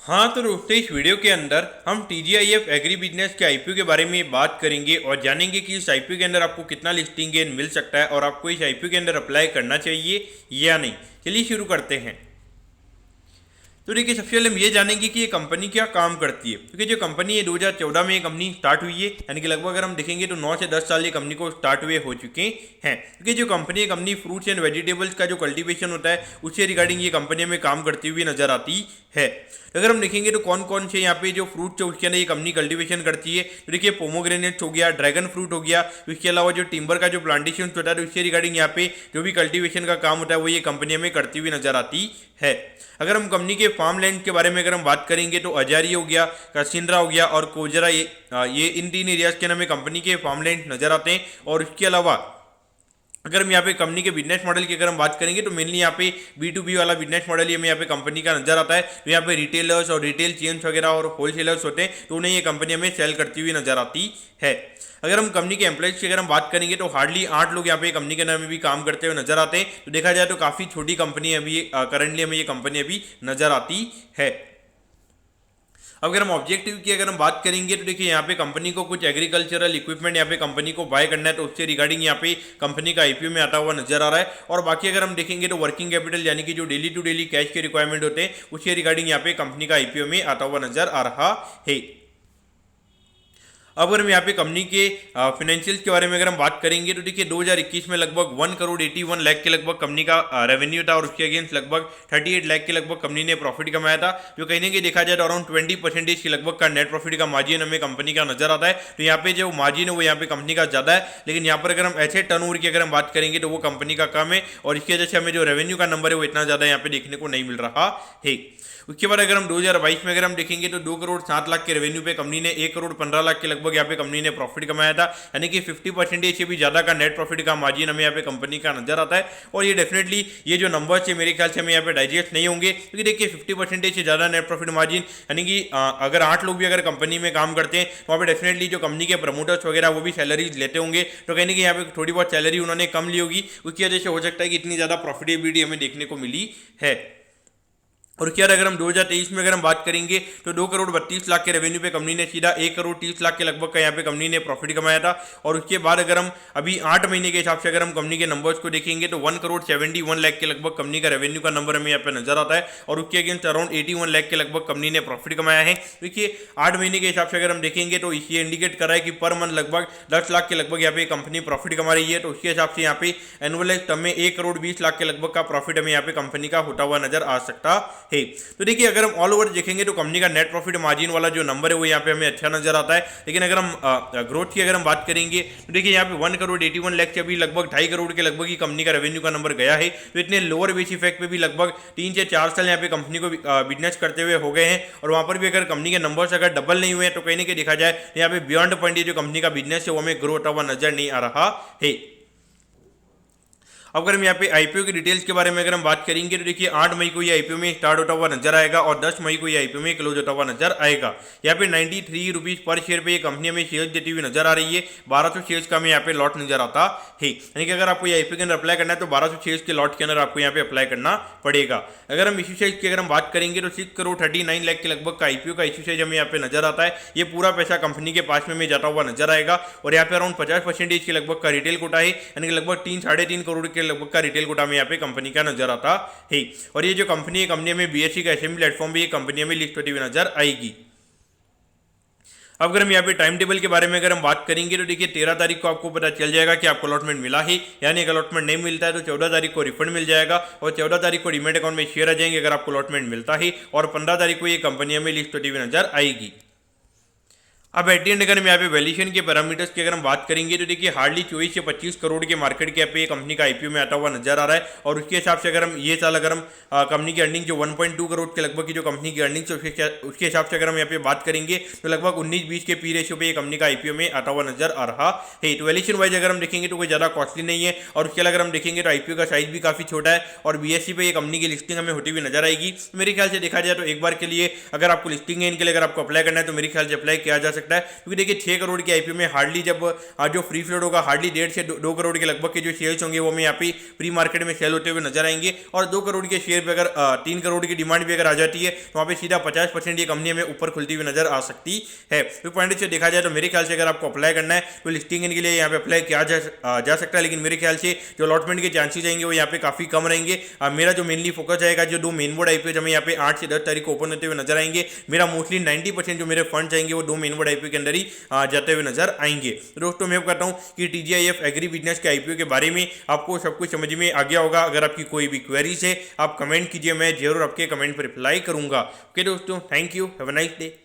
हाँ तो दोस्तों इस वीडियो के अंदर हम TGIF एग्री बिजनेस के आईपीओ के बारे में बात करेंगे और जानेंगे कि इस आईपीओ के अंदर आपको कितना लिस्टिंग गेन मिल सकता है और आपको इस आईपीओ के अंदर अप्लाई करना चाहिए या नहीं। चलिए शुरू करते हैं। तो देखिए सबसे पहले हम ये जानेंगे कि ये कंपनी क्या काम करती है, क्योंकि जो कंपनी है 2014 में ये कंपनी स्टार्ट हुई है, यानी कि लगभग अगर हम देखेंगे तो 9 से 10 साल ये कंपनी को स्टार्ट हुए हो चुके हैं। क्योंकि जो कंपनी है कंपनी फ्रूट्स एंड वेजिटेबल्स का जो कल्टीवेशन होता है उससे रिगार्डिंग ये कंपनी में काम करती हुई नजर आती है। अगर हम देखेंगे तो कौन कौन से यहाँ पे जो फ्रूट्स है उसके अंदर ये कंपनी कल्टीवेशन करती है, तो देखिए पोमोग्रेनेट्स हो गया, ड्रैगन फ्रूट हो गया, इसके अलावा जो टिम्बर का जो प्लांटेशन होता है तो इससे रिगार्डिंग यहाँ पे जो भी कल्टीवेशन का काम होता है वो ये कंपनी में करती हुई नजर आती है। अगर हम कंपनी के फार्म लैंड के बारे में अगर हम बात करेंगे तो अजारी हो गया, कसिंद्रा हो गया और कोजरा, ये इन 3 एरियाज के नाम में कंपनी के फार्म लैंड नजर आते हैं। और इसके अलावा अगर हम यहाँ पे कंपनी के बिजनेस मॉडल की अगर हम बात करेंगे तो मेनली यहाँ पे B2B वाला बिजनेस मॉडल हमें यहाँ पे कंपनी का नजर आता है। तो यहाँ पे रिटेलर्स और रिटेल चेन्स वगैरह और होलसेलर्स होते हैं तो उन्हें ये कंपनी हमें सेल करती हुई नजर आती है। अगर हम कंपनी के एम्प्लॉइज की अगर हम बात करेंगे तो हार्डली 8 लोग यहाँ पे कंपनी के नाम में भी काम करते हुए नजर आते हैं। तो देखा जाए तो काफी छोटी कंपनी अभी करंटली हमें ये कंपनी अभी नजर आती है। अब अगर हम ऑब्जेक्टिव की अगर हम बात करेंगे तो देखिए यहाँ पे कंपनी को कुछ एग्रीकल्चरल इक्विपमेंट यहाँ पे कंपनी को बाय करना है तो उससे रिगार्डिंग यहाँ पे कंपनी का आईपीओ में आता हुआ नजर आ रहा है। और बाकी अगर हम देखेंगे तो वर्किंग कैपिटल यानी कि जो डेली टू डेली कैश के रिक्वायरमेंट होते हैं उसके रिगार्डिंग यहाँ पे कंपनी का आईपीओ में आता हुआ नजर आ रहा है। अब अगर हम यहाँ पे कंपनी के फाइनेंशियल्स के बारे में अगर हम बात करेंगे तो देखिए 2021 में लगभग 1 करोड़ 81 लाख के लगभग कंपनी का रेवेन्यू था और उसके अगेंस्ट लगभग 38 लाख के लगभग कंपनी ने प्रॉफिट कमाया था, जो कहीं ना कहीं देखा जाए तो अराउंड 20% के लगभग का नेट प्रॉफिट का मार्जिन हमें कंपनी का नजर आता है। तो यहाँ पे जो मार्जिन है वो यहाँ पे कंपनी का ज्यादा है, लेकिन यहाँ पर अगर हम ऐसे टर्नओवर की अगर हम बात करेंगे तो वो कंपनी का कम है और इसकी वजह से हमें जो रेवेन्यू का नंबर है वो इतना ज्यादा यहाँ पे देखने को नहीं मिल रहा है। उसके बाद अगर हम 2022 में अगर हम देखेंगे तो 2 करोड़ 7 लाख के रेवेन्यू पे कंपनी ने 1 करोड़ 15 लाख के लगभग यहाँ पे कंपनी ने प्रॉफिट कमाया था, यानी कि 50% से भी ज्यादा का नेट प्रॉफिट का मार्जिन हमें यहाँ पे कंपनी का नजर आता है। और ये डेफिनेटली ये जो नंबर्स है मेरे ख्याल से हमें यहाँ पे डाइजेस्ट नहीं होंगे, क्योंकि देखिए 50% से ज्यादा नेट प्रॉफिट मार्जिन यानी कि अगर 8 लोग भी अगर कंपनी में काम करते हैं तो वहाँ पे डेफिनेटली जो कंपनी के प्रमोटर्स वगैरह वो भी सैलरीज लेते होंगे, तो कहीं ना कहीं यहाँ पे थोड़ी बहुत सैलरी उन्होंने कम ली होगी, उसकी वजह से हो सकता है कि इतनी ज्यादा प्रॉफिटेबिलिटी हमें देखने को मिली है। और क्या अगर हम 2023 में अगर हम बात करेंगे तो 2 करोड़ 32 लाख के रेवेन्यू पे कंपनी ने सीधा 1 करोड़ 30 लाख के लगभग का यहाँ पे कंपनी ने प्रॉफिट कमाया था। और उसके बाद अगर हम अभी 8 महीने के हिसाब से अगर हम कंपनी के नंबर्स को देखेंगे तो 1 करोड़ 71 लाख के लगभग कंपनी का रेवेन्यू का नंबर हमें यहाँ पे नजर आता है और उसके अगेंस्ट अराउंड 81 लाख के लगभग कंपनी ने प्रॉफिट कमाया है। देखिए 8 महीने के हिसाब से अगर हम देखेंगे तो ये इंडिकेट कर रहा है कि पर मंथ लगभग 10 लाख के लगभग यहाँ पे कंपनी प्रॉफिट कमा रही है। तो उसके हिसाब से यहाँ पे एनुअलाइज टर्म में 1 करोड़ 20 लाख के लगभग का प्रॉफिट हमें यहाँ पे कंपनी का होता हुआ नजर आ सकता है। तो देखिए अगर हम ऑल ओवर देखेंगे तो कंपनी का नेट प्रॉफिट मार्जिन वाला जो नंबर है वो यहाँ पे हमें अच्छा नजर आता है। लेकिन अगर हम ग्रोथ की अगर हम बात करेंगे तो देखिए यहाँ पे 1 करोड़ 81 लाख से अभी लगभग 2.5 करोड़ के लगभग ही कंपनी का रेवेन्यू का नंबर गया है। तो इतने लोअर बेस इफेक्ट पे भी लगभग 3 से 4 साल यहाँ पे कंपनी को बिजनेस करते हुए हो गए हैं और वहां पर भी अगर कंपनी के नंबर्स अगर डबल नहीं हुए तो कहीं ना कहीं देखा जाए तो यहाँ पे बियॉन्ड पॉइंट जो कंपनी का बिजनेस है वो हमें ग्रो होता हुआ नजर नहीं आ रहा है। अब अगर हम यहाँ पे आईपीओ की डिटेल्स के बारे में अगर हम बात करेंगे तो देखिए 8 मई को ये आईपीओ में स्टार्ट होता हुआ नजर आएगा और 10 मई को ये आईपीओ में क्लोज होता हुआ नजर आएगा। यहाँ पे 93 रुपीज पर शेयर पे ये कंपनी हमें शेयर्स देती हुई नजर आ रही है। 1200 शेयर्स का हमें यहाँ पे लॉट नजर आता है, यानी कि अगर आपको ये आईपीओ के अंदर अप्लाई करना है तो 1200 शेयर्स के लॉट के अंदर आपको यहाँ पे अप्लाई करना पड़ेगा। अगर हम इश्यू साइज की अगर हम बात करेंगे तो 6 करोड़ 39 लाख के लगभग का आईपीओ का इश्यू साइज हमें यहाँ पे नजर आता है। ये पूरा पैसा कंपनी के पास में जाता हुआ नजर आएगा और यहाँ पे अराउंड 50% के लगभग का रिटेल कोटा है, यानी कि लगभग 3-3.5 करोड़ के लगभग का रिटेल कोटा में यहाँ पे कंपनी का नजर आता है। और ये जो कंपनी है कंपनी में बीएससी का एसएमई प्लेटफॉर्म भी ये कंपनी में लिस्ट होती हुई नजर आएगी। अब अगर हम यहाँ पे टाइम टेबल के बारे में अगर हम बात करेंगे तो देखिए 13 तारीख को आपको पता चल जाएगा कि आपको अलॉटमेंट मिला है, यानी अगर अलॉटमेंट नहीं मिलता है तो 14 तारीख को रिफंड मिल जाएगा और 14 तारीख को डीमैट अकाउंट में शेयर आ जाएंगे अगर आपको अलॉटमेंट मिलता है और 15 तारीख को ये कंपनी में लिस्ट होती हुई नजर आएगी। अब एट दी एंड अगर हम यहाँ पे वैल्यूएशन के पैरामीटर्स की अगर हम बात करेंगे तो देखिए हार्डली 24 से 25 करोड़ के मार्केट कैप पे ये कंपनी का आईपीओ में आता हुआ नजर आ रहा है। और उसके हिसाब से अगर हम ये साल अगर हम कंपनी की अर्निंग जो 1.2 करोड़ के लगभग की जो कंपनी की अर्निंग उसके हिसाब से अगर हम यहाँ पे बात करेंगे तो लगभग 19-20 के पी रेशियो पे ये कंपनी का आईपीओ में आता हुआ नजर आ रहा है। तो वैल्यूएशन वाइज अगर हम देखेंगे तो कोई ज्यादा कॉस्टली नहीं है और उसके अगर हम देखेंगे तो आईपीओ का साइज भी काफी छोटा है और बीएससी पे ये कंपनी की लिस्टिंग हमें होती हुई नजर आएगी। मेरे ख्याल से देखा जाए तो एक बार के लिए अगर आपको लिस्टिंग है इनके लिए अगर आपको अप्लाई करना है तो मेरे ख्याल से अप्लाई किया जा सकता सकता है, क्योंकि देखिए 6 करोड़ के आईपीओ में हार्डली जब जो फ्री फ्लोट होगा हार्डली 1.5 से 2 करोड़ के लगभग के जो शेयर्स होंगे वो हमें यहाँ पे प्री मार्केट में सेल होते हुए नजर आएंगे। और 2 करोड़ के शेयर पे अगर 3 करोड़ की डिमांड भी अगर आ जाती है तो वहाँ पे सीधा 50% ये कंपनी हमें ऊपर खुलती हुई नजर आ सकती है। तो पॉइंट से देखा जाए तो मेरे ख्याल से अगर आपको अप्लाई करना है तो लिस्टिंग के लिए यहाँ पे अप्लाई किया जा सकता है, लेकिन मेरे ख्याल से जो अलॉटमेंट के चांसेस रहेंगे वो यहाँ पे काफी कम रहेंगे। मेरा जो मेनली फोकस जाएगा जो 2 मेन बोर्ड आईपीओ हमें यहाँ पे 8 से 10 तारीख को ओपन होते हुए नजर आएंगे, मेरा मोस्टली 90% जो मेरे फंड जाएंगे वो 2 मेन बोर्ड आईपीओ के अंदर ही जाते हुए नजर आएंगे। तो दोस्तों मैं कहता हूँ कि टीजीआईएफ एग्री बिजनेस के आईपीओ के बारे में आपको सब कुछ समझ में आ गया होगा। अगर आपकी कोई भी क्वेरीज है आप कमेंट कीजिए, मैं जरूर आपके कमेंट पर रिप्लाई करूंगा। ओके दोस्तों, thank you, have a nice day.